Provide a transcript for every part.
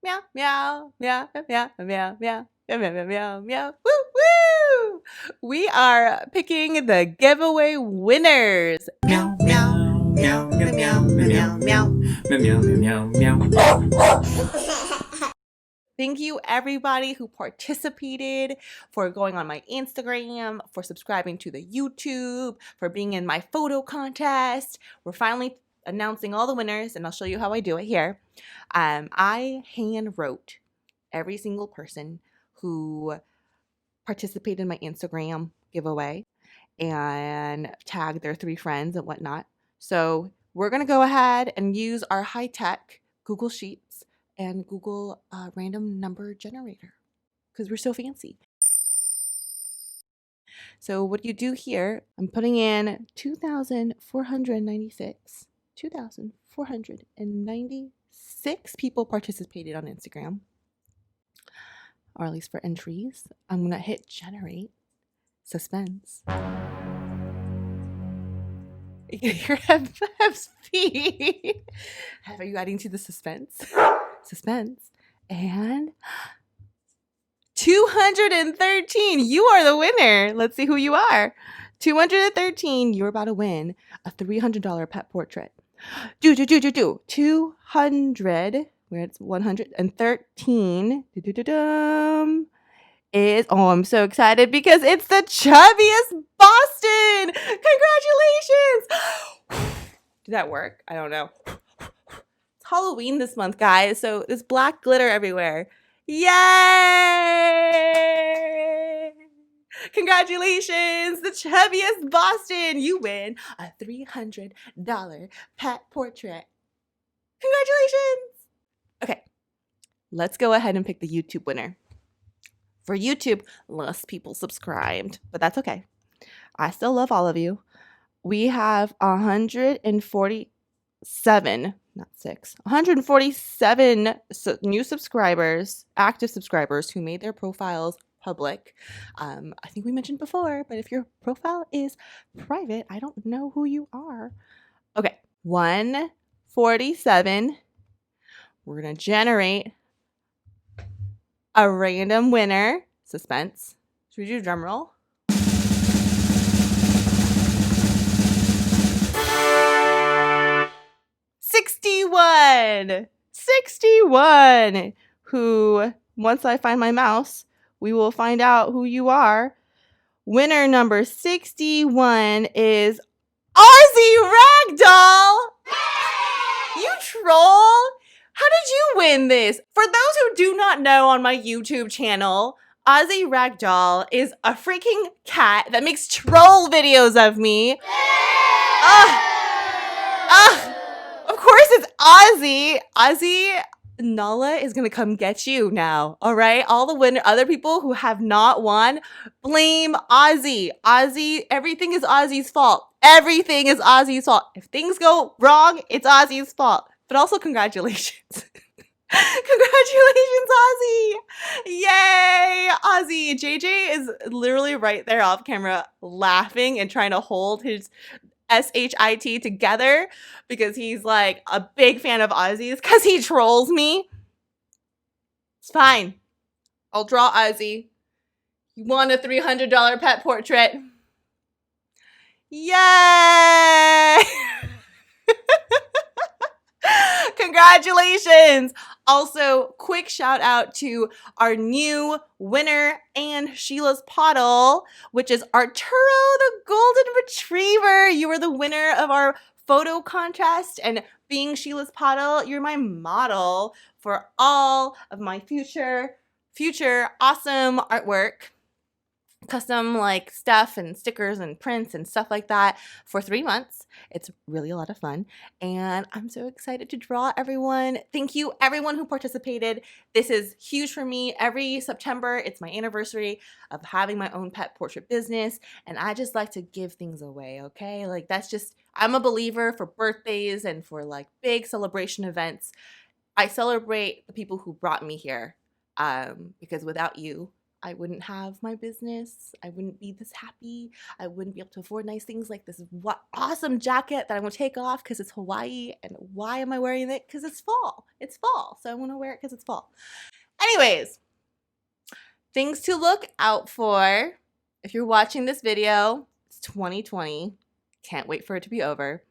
Meow, meow, meow, meow, meow, meow, meow, meow, meow, meow. Woo, woo! We are picking the giveaway winners. Meow, meow, meow, meow, meow, meow, meow, meow, meow, meow, meow. Thank you, everybody who participated, for going on my Instagram, for subscribing to the YouTube, for being in my photo contest. We're finally announcing all the winners, and I'll show you how I do it here. I hand wrote every single person who participated in my Instagram giveaway and tagged their 3 friends and whatnot. So we're going to go ahead and use our high-tech Google Sheets and Google random number generator because we're so fancy. So what you do here, I'm putting in 2,496. 2,496 people participated on Instagram, or at least for entries. I'm going to hit generate. Suspense. You can hear Ev's feet. Are you adding to the suspense? Suspense. And 213. You are the winner. Let's see who you are. 213. You're about to win a $300 pet portrait. 200. Where it's 113. Is, oh, I'm so excited because it's the chubbiest Boston. Congratulations. Did that work? I don't know. It's Halloween this month, guys, so there's black glitter everywhere. Yay! Congratulations, the chubbiest Boston. You win a $300 pet portrait. Congratulations. Okay, let's go ahead and pick the YouTube winner. For YouTube, less people subscribed, but that's okay. I still love all of you. We have 147, not 6, 147 new subscribers, active subscribers who made their profiles public. I think we mentioned before, but if your profile is private, I don't know who you are. Okay, 147. We're going to generate a random winner. Suspense. Should we do a drum roll? $61. 61. Who, once I find my mouse, we will find out who you are. Winner number 61 is Ozzy Ragdoll. You troll. How did you win this? For those who do not know, on my YouTube channel, Ozzy Ragdoll is a freaking cat that makes troll videos of me. Of course it's Ozzy. Ozzy, Nala is going to come get you now, all right? All the other people who have not won, blame Ozzy. Ozzy, everything is Ozzy's fault. Everything is Ozzy's fault. If things go wrong, it's Ozzy's fault. But also, congratulations. Congratulations, Ozzy. Yay, Ozzy. JJ is literally right there off camera laughing and trying to hold his SHIT together because he's like a big fan of Ozzy's because he trolls me. It's fine. I'll draw Ozzy. You won a $300 pet portrait. Yay! Congratulations! Also, quick shout out to our new winner and Sheila's Poddle, which is Arturo the Golden Retriever. You are the winner of our photo contest, and being Sheila's Poddle, you're my model for all of my future awesome artwork. Custom like stuff and stickers and prints and stuff like that for 3 months. It's really a lot of fun, and I'm so excited to draw everyone. Thank you everyone who participated. This is huge for me. Every September, it's my anniversary of having my own pet portrait business, and I just like to give things away, okay? Like that's just, I'm a believer for birthdays and for like big celebration events. I celebrate the people who brought me here because without you, I wouldn't have my business. I wouldn't be this happy. I wouldn't be able to afford nice things like this awesome jacket that I'm going to take off because it's Hawaii. And why am I wearing it? Because it's fall. It's fall. So I want to wear it because it's fall. Anyways, things to look out for. If you're watching this video, it's 2020. Can't wait for it to be over.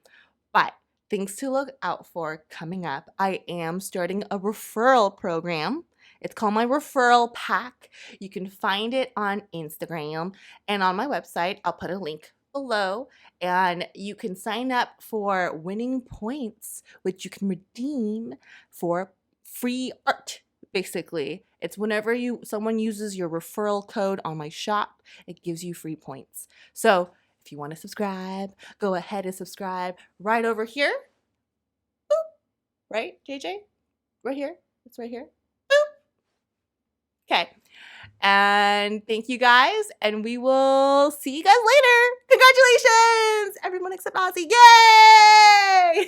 But things to look out for coming up. I am starting a referral program. It's called my referral pack. You can find it on Instagram and on my website. I'll put a link below, and you can sign up for winning points, which you can redeem for free art. Basically, it's whenever someone uses your referral code on my shop, it gives you free points. So if you want to subscribe, go ahead and subscribe right over here. Boop. Right, JJ? Right here. It's right here. Boop. Okay. And thank you guys, and we will see you guys later. Congratulations! Everyone except Ozzy. Yay!